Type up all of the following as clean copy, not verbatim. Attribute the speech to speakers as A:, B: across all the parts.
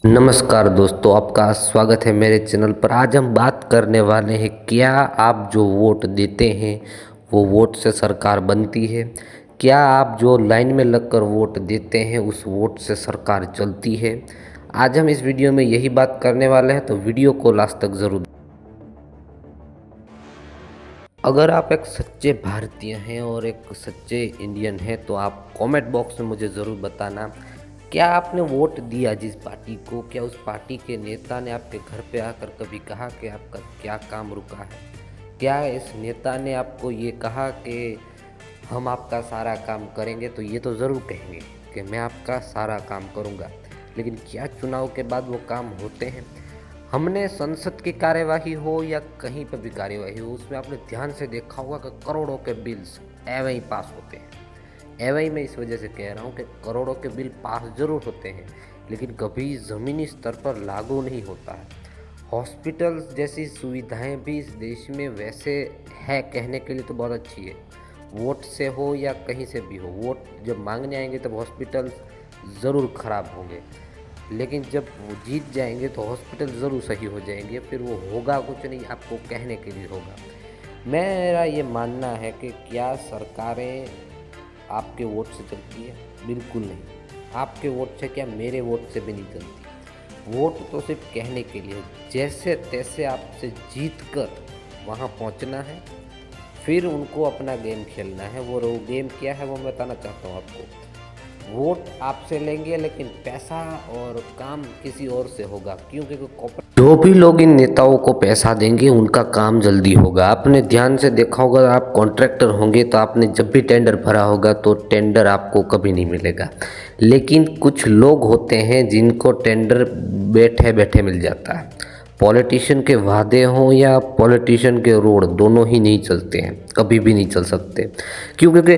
A: नमस्कार दोस्तों, आपका स्वागत है मेरे चैनल पर। आज हम बात करने वाले हैं, क्या आप जो वोट देते हैं वो वोट से सरकार बनती है? क्या आप जो लाइन में लगकर वोट देते हैं उस वोट से सरकार चलती है? आज हम इस वीडियो में यही बात करने वाले हैं, तो वीडियो को लास्ट तक ज़रूर। अगर आप एक सच्चे भारतीय हैं और एक सच्चे इंडियन हैं तो आप कमेंट बॉक्स में मुझे ज़रूर बताना, क्या आपने वोट दिया जिस पार्टी को? क्या उस पार्टी के नेता ने आपके घर पे आकर कभी कहा कि आपका क्या काम रुका है? क्या इस नेता ने आपको ये कहा कि हम आपका सारा काम करेंगे? तो ये तो ज़रूर कहेंगे कि मैं आपका सारा काम करूँगा, लेकिन क्या चुनाव के बाद वो काम होते हैं? हमने संसद की कार्यवाही हो या कहीं पर भी कार्यवाही हो, उसमें आपने ध्यान से देखा होगा कि करोड़ों के बिल्स एवं ही पास होते हैं। एवं ही मैं इस वजह से कह रहा हूँ कि करोड़ों के बिल पास जरूर होते हैं, लेकिन कभी ज़मीनी स्तर पर लागू नहीं होता है। हॉस्पिटल्स जैसी सुविधाएं भी इस देश में वैसे है, कहने के लिए तो बहुत अच्छी है। वोट से हो या कहीं से भी हो, वोट जब मांगने आएंगे तब हॉस्पिटल्स ज़रूर ख़राब होंगे, लेकिन जब वो जीत जाएंगे तो हॉस्पिटल ज़रूर सही हो जाएंगे। फिर वो होगा कुछ नहीं, आपको कहने के लिए होगा। मेरा ये मानना है कि क्या सरकारें आपके वोट से चलती है? बिल्कुल नहीं। आपके वोट से क्या, मेरे वोट से भी नहीं चलती। वोट तो सिर्फ कहने के लिए, जैसे तैसे आपसे जीत कर वहाँ पहुँचना है, फिर उनको अपना गेम खेलना है। वो गेम क्या है वो मैं बताना चाहता हूँ आपको। वोट आपसे लेंगे, लेकिन पैसा और काम किसी और से होगा, क्योंकि जो भी लोग इन नेताओं को पैसा देंगे उनका काम जल्दी होगा। आपने ध्यान से देखा होगा, आप कॉन्ट्रैक्टर होंगे तो आपने जब भी टेंडर भरा होगा तो टेंडर आपको कभी नहीं मिलेगा। लेकिन कुछ लोग होते हैं जिनको टेंडर बैठे बैठे मिल जाता है। पॉलिटिशियन के वादे हों या पॉलिटिशियन के रोड, दोनों ही नहीं चलते हैं, कभी भी नहीं चल सकते। क्योंकि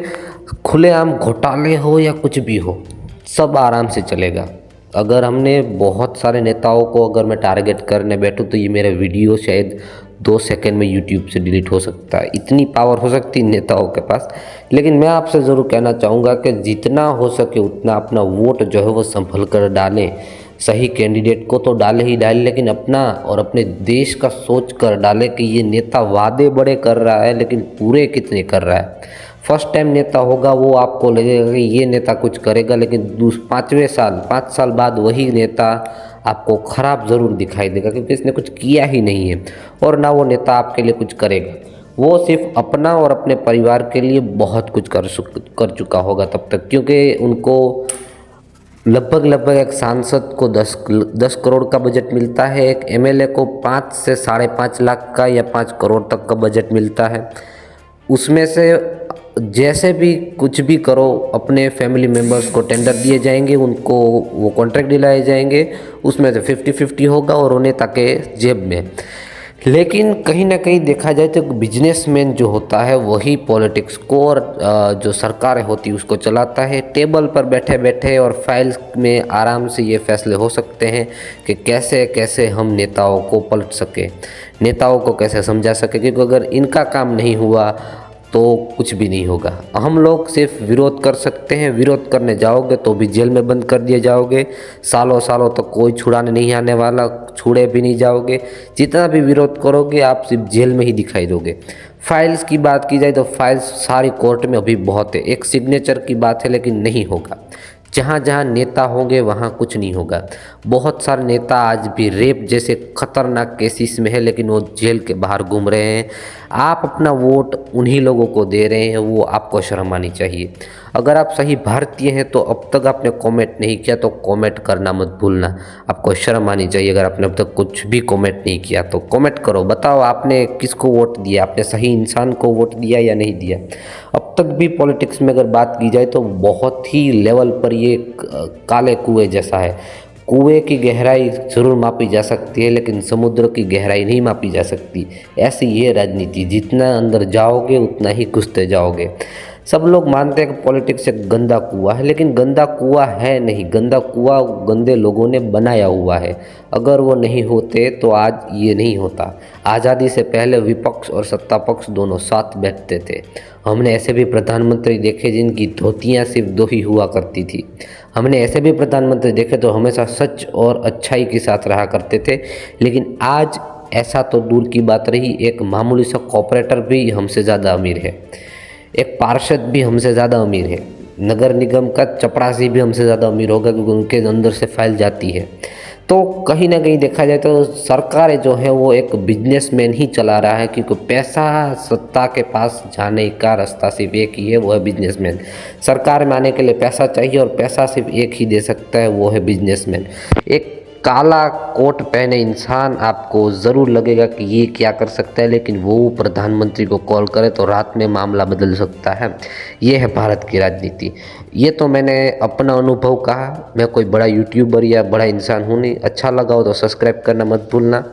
A: खुलेआम घोटाले हो या कुछ भी हो, सब आराम से चलेगा। अगर हमने बहुत सारे नेताओं को अगर मैं टारगेट करने बैठूं तो ये मेरा वीडियो शायद 2 सेकंड में यूट्यूब से डिलीट हो सकता है, इतनी पावर हो सकती है नेताओं के पास। लेकिन मैं आपसे ज़रूर कहना चाहूँगा कि जितना हो सके उतना अपना वोट जो है वो संभल कर डालें। सही कैंडिडेट को तो डाले ही डाले, लेकिन अपना और अपने देश का सोच कर डाले कि ये नेता वादे बड़े कर रहा है लेकिन पूरे कितने कर रहा है। फर्स्ट टाइम नेता होगा वो आपको लगेगा कि ये नेता कुछ करेगा, लेकिन 5 साल बाद वही नेता आपको खराब ज़रूर दिखाई देगा, क्योंकि इसने कुछ किया ही नहीं है और ना वो नेता आपके लिए कुछ करेगा। वो सिर्फ अपना और अपने परिवार के लिए बहुत कुछ कर चुका होगा तब तक, क्योंकि उनको लगभग एक सांसद को 10 करोड़ का बजट मिलता है, एक एमएलए को 5 से 5.5 लाख का या 5 करोड़ तक का बजट मिलता है। उसमें से जैसे भी कुछ भी करो, अपने फैमिली मेम्बर्स को टेंडर दिए जाएंगे, उनको वो कॉन्ट्रैक्ट दिलाए जाएंगे, उसमें से 50-50 होगा और उन्हें ताकि जेब में। लेकिन कहीं ना कहीं देखा जाए तो बिजनेसमैन जो होता है वही पॉलिटिक्स को और जो सरकारें होती है उसको चलाता है। टेबल पर बैठे बैठे और फाइल्स में आराम से ये फैसले हो सकते हैं कि कैसे कैसे हम नेताओं को पलट सके, नेताओं को कैसे समझा सके, क्योंकि अगर इनका काम नहीं हुआ तो कुछ भी नहीं होगा। हम लोग सिर्फ विरोध कर सकते हैं। विरोध करने जाओगे तो भी जेल में बंद कर दिए जाओगे, सालों सालों तक कोई छुड़ाने नहीं आने वाला, छुड़े भी नहीं जाओगे। जितना भी विरोध करोगे आप सिर्फ जेल में ही दिखाई दोगे। फाइल्स की बात की जाए तो फाइल्स सारी कोर्ट में अभी बहुत है, एक सिग्नेचर की बात है, लेकिन नहीं होगा। जहाँ जहाँ नेता होंगे वहाँ कुछ नहीं होगा। बहुत सारे नेता आज भी रेप जैसे खतरनाक केसेस में है, लेकिन वो जेल के बाहर घूम रहे हैं। आप अपना वोट उन्हीं लोगों को दे रहे हैं, वो आपको शर्म आनी चाहिए। अगर आप सही भारतीय हैं तो अब तक आपने कमेंट नहीं किया तो कमेंट करना मत भूलना, आपको शर्म आनी चाहिए। अगर आपने अब तक कुछ भी कमेंट नहीं किया तो कमेंट करो, बताओ आपने किसको वोट दिया, आपने सही इंसान को वोट दिया या नहीं दिया। अब तक भी पॉलिटिक्स में अगर बात की जाए तो बहुत ही लेवल पर ये काले कुएं जैसा है। कुएं की गहराई ज़रूर मापी जा सकती है, लेकिन समुद्र की गहराई नहीं मापी जा सकती। ऐसी ये राजनीति, जितना अंदर जाओगे उतना ही घुसते जाओगे। सब लोग मानते हैं कि पॉलिटिक्स एक गंदा कुआं है, लेकिन गंदा कुआं है नहीं। गंदा कुआं गंदे लोगों ने बनाया हुआ है। अगर वो नहीं होते तो आज ये नहीं होता। आज़ादी से पहले विपक्ष और सत्ता पक्ष दोनों साथ बैठते थे। हमने ऐसे भी प्रधानमंत्री देखे जिनकी धोतियाँ सिर्फ दो ही हुआ करती थी। हमने ऐसे भी प्रधानमंत्री देखे तो हमेशा सच और अच्छाई के साथ रहा करते थे। लेकिन आज ऐसा तो दूर की बात रही, एक मामूली सा कॉर्पोरेटर भी हमसे ज़्यादा अमीर है, एक पार्षद भी हमसे ज़्यादा अमीर है, नगर निगम का चपरासी भी हमसे ज़्यादा अमीर होगा, क्योंकि उनके अंदर से फाइल जाती है। तो कहीं ना कहीं देखा जाए तो सरकारें जो है वो एक बिजनेसमैन ही चला रहा है, क्योंकि पैसा सत्ता के पास जाने का रास्ता सिर्फ एक ही है, वो है बिजनेसमैन। सरकार में आने के लिए पैसा चाहिए और पैसा सिर्फ एक ही दे सकता है, वो है बिजनेसमैन। एक काला कोट पहने इंसान आपको ज़रूर लगेगा कि ये क्या कर सकता है, लेकिन वो प्रधानमंत्री को कॉल करे तो रात में मामला बदल सकता है। ये है भारत की राजनीति। ये तो मैंने अपना अनुभव कहा, मैं कोई बड़ा यूट्यूबर या बड़ा इंसान हूँ नहीं। अच्छा लगा हो तो सब्सक्राइब करना मत भूलना।